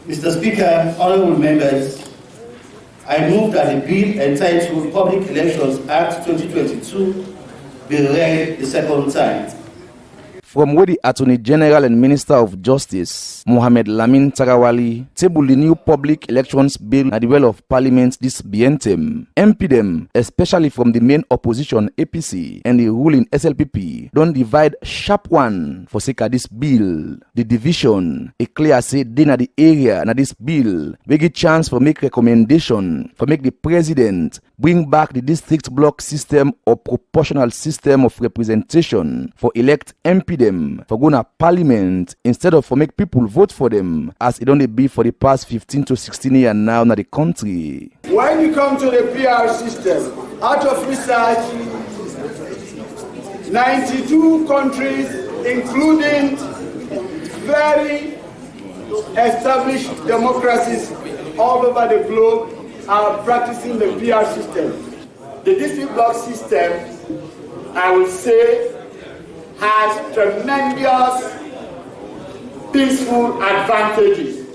Mr. Speaker, honorable members, I move that the bill entitled Public Elections Act 2022 be read the second time. From where the Attorney General and Minister of Justice, Mohamed Lamin Tarawali, tabled the new Public Elections Bill at the well of Parliament this bientem. MP them, especially from the main opposition APC and the ruling SLPP, don't divide sharp one for sake of this bill. The division, a clear say they na the area na this bill, we get chance for make recommendation for make the president bring back the district block system or proportional system of representation for elect MP them for go na parliament instead of for make people vote for them as it only be for the past 15 to 16 years now na the country. When you come to the PR system, out of research, 92 countries, including very established democracies all over the globe, are practicing the PR system. The district block system, I would say, has tremendous peaceful advantages,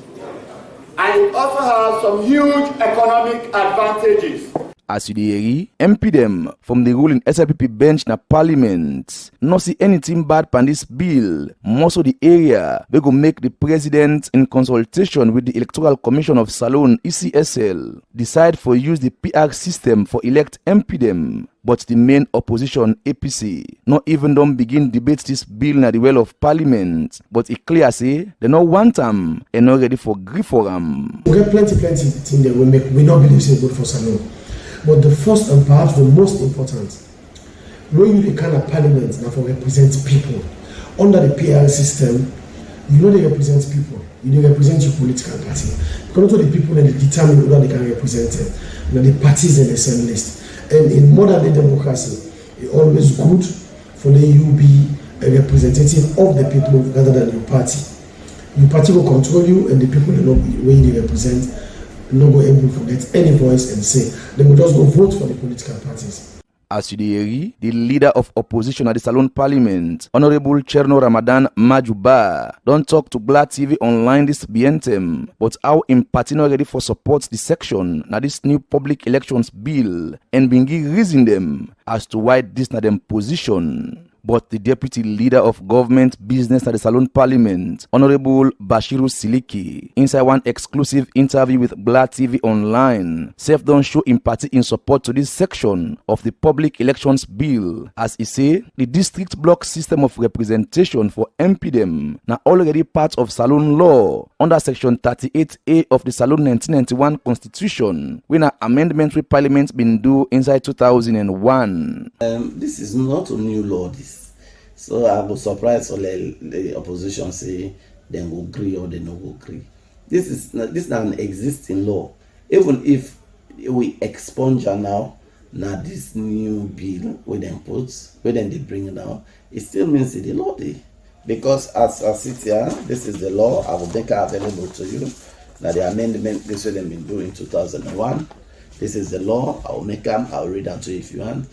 and it also has some huge economic advantages. As you hear, MP them from the ruling SLPP bench na parliament no see anything bad pan this bill. Most of the area they go make the president in consultation with the Electoral Commission of Salone ECSL decide for use the PR system for elect MP them. But the main opposition APC not even don't begin debate this bill na the well of parliament. But it clear say they not want them and not ready for grief for them. We get plenty thing that we not believe say good for Salone. But the first and perhaps the most important, when you kind of parliament now for represent people under the PR system, you know they represent people, you don't represent your political party. Because also the people that determine whether they can represent them, the parties in the same list. And in modern day democracy, it's always good for you be a representative of the people rather than your party. Your party will control you, and the people that know where they represent not go able to get any voice and say. They will just go vote for the political parties. As you hear, the leader of opposition at the Salone Parliament, Honorable Cherno Ramadan Majuba, don't talk to Gbla TV Online this bientem, but how in party not ready for support the section na this new public elections bill and bring reason them as to why this na them position. But the deputy leader of government business at the Salone Parliament, Honorable Bashiru Silikie, inside one exclusive interview with Gbla TV Online, self don't show empathy in support to this section of the public elections bill, as he say the district block system of representation for MP them now already part of Salone law under section 38A of the Salone 1991 constitution, when an amendment with Parliament been due inside 2001. This is not a new law. So I was surprised when the opposition say they will agree or they no will agree. This is not an existing law. Even if we expunge now this new bill where they bring it now, it still means the law day. Because as I sit here, this is the law. I will make it available to you. Now the amendment this way they've been doing in 2001. This is the law. I will make them. I will read them to you if you want.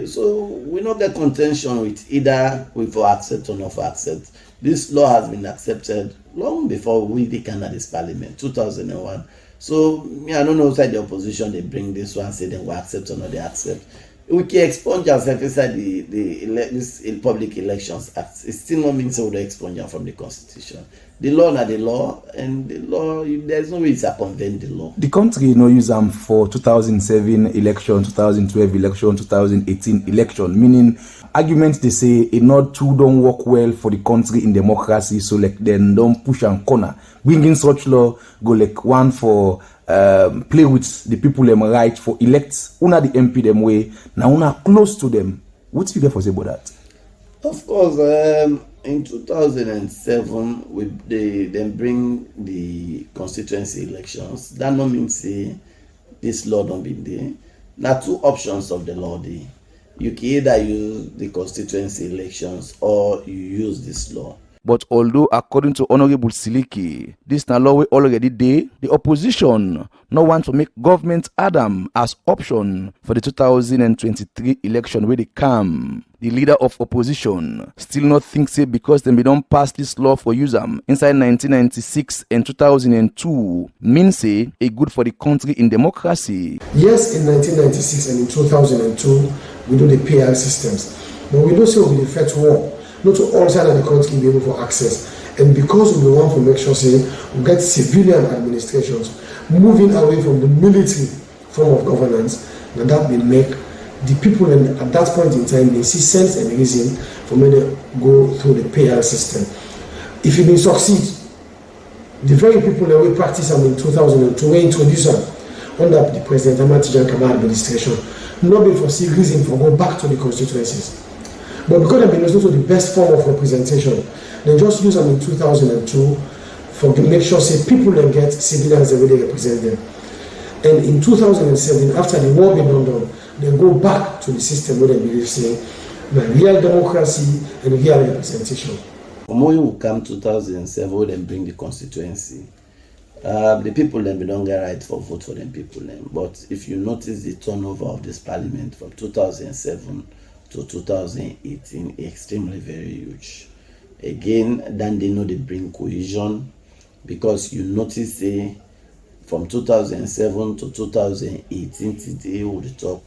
So we not get contention with either we for accept or not for accept. This law has been accepted long before we the Canada's Parliament, 2001. So I don't know inside the opposition they bring this one, say they will accept or not they accept. We can expunge ourselves inside the Public Elections Act. It still not means we will expunge from the Constitution. The law na the law, and the law, there's no way to circumvent the law. The country use them for 2007 election, 2012 election, 2018 election, meaning arguments they say it not too don't work well for the country in democracy, so like then don't push and corner. Bringing such law go like one for play with the people them right for elect una the MP them way now una close to them. What's you there for say about that? Of course, in 2007, they bring the constituency elections. That no means say this law don't be there. Now two options of the law there. You can either use the constituency elections or you use this law. But although according to Honorable Silikie, this na law wey already dey, the opposition no want to make government Adam as option for the 2023 election wey dey come. The leader of opposition still not think say because them be don't pass this law for use inside 1996 and 2002 means say a good for the country in democracy. Yes, in 1996 and in 2002 we do the PR systems, but we don't say we will effect war. Not to all sides of the country be able to access, and because we want to make sure say we get civilian administrations moving away from the military form of governance, and that will make the people at that point in time they see sense and reason for me to go through the PR system. If it will succeed, the very people that we practice them in 2002 we introduce them under the President Ahmad Kama administration, not be for see reason for go back to the constituencies. But because they've been also the best form of representation, they just use them in 2002 for to make sure say people then get civilians that really represent them. And in 2007, after the war been done, they go back to the system where they believe say the real democracy and real representation. When we come 2007, we then bring the constituency. The people then don't get right for vote for them people then. But if you notice the turnover of this parliament from 2007 to 2018, extremely very huge. Again, then they know they bring cohesion, because you notice from 2007 to 2018 today we talk,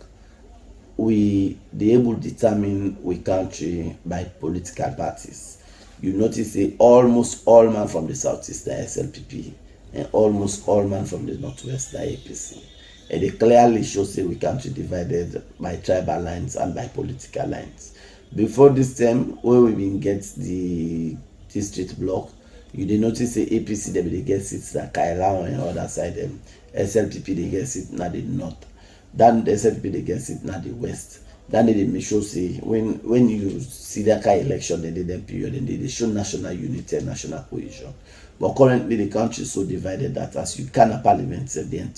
we they able to determine we country by political parties. You notice almost all man from the southeast are SLPP and almost all man from the northwest are APC. And they clearly show we country divided by tribal lines and by political lines. Before this time, where we been get the district block, you did notice the APC they get seats like Kaila on the other side, them SLPP they get seats na the north. Then the SLPP they get seats na the west. Then they make sure when you see that kind of election they did them period, and they show national unity and national cohesion. But currently the country is so divided that as you can parliament,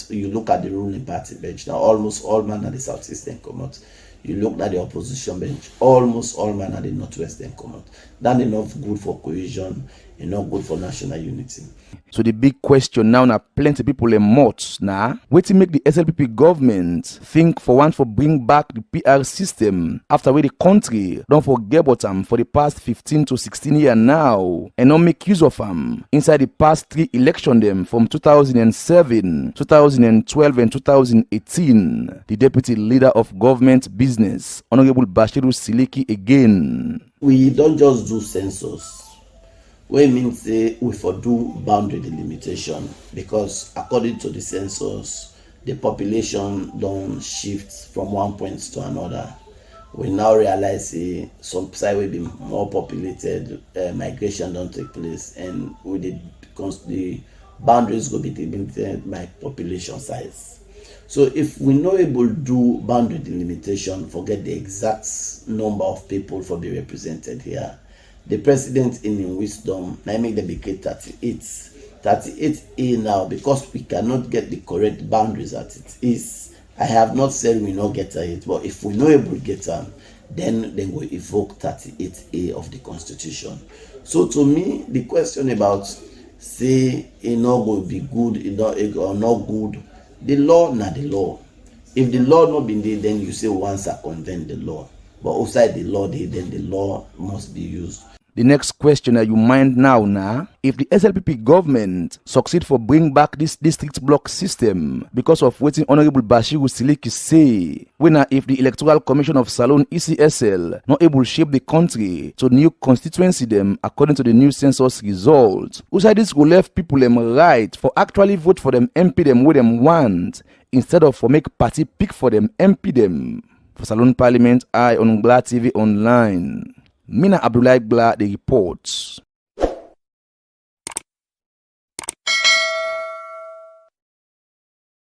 you look at the ruling party bench now, almost all man at the southeast then come out. You look at the opposition bench, almost all man at the northwest then come out. That's enough good for cohesion, enough good for national unity. So the big question now, plenty people in mots now. Wait to make the SLPP government think for one for bring back the PR system after where the country don't forget about them for the past 15 to 16 years now, and not make use of them inside the past 3 elections them from 2007, 2012 and 2018. The deputy leader of government business, Honorable Bashiru Silikie again. We don't just do census. We mean we for do boundary delimitation, because according to the census, the population don't shift from one point to another. We now realize some side will be more populated, migration don't take place, and with the boundaries will be delimited by population size. So if we not able to do boundary delimitation, forget the exact number of people for be represented here. The president in wisdom, I make them be 38A now, because we cannot get the correct boundaries that it is. I have not said we not get it, but if we not able to get them, then we evoke 38A of the constitution. So to me, the question about say it not will be good, or not good, the law not the law. If the law not been there, then you say once I convent the law. But outside the law, then the law must be used. The next question that you mind now, if the SLPP government succeed for bring back this district block system because of what Honorable Bashiru Silikie say, if the Electoral Commission of Salon ECSL not able to shape the country to new constituency them according to the new census results, outside this will left people them right for actually vote for them MP them where them want, instead of for make party pick for them MP them. For Salon Parliament, I on Gbla TV Online. Mina Abdullah Gbla, the reports.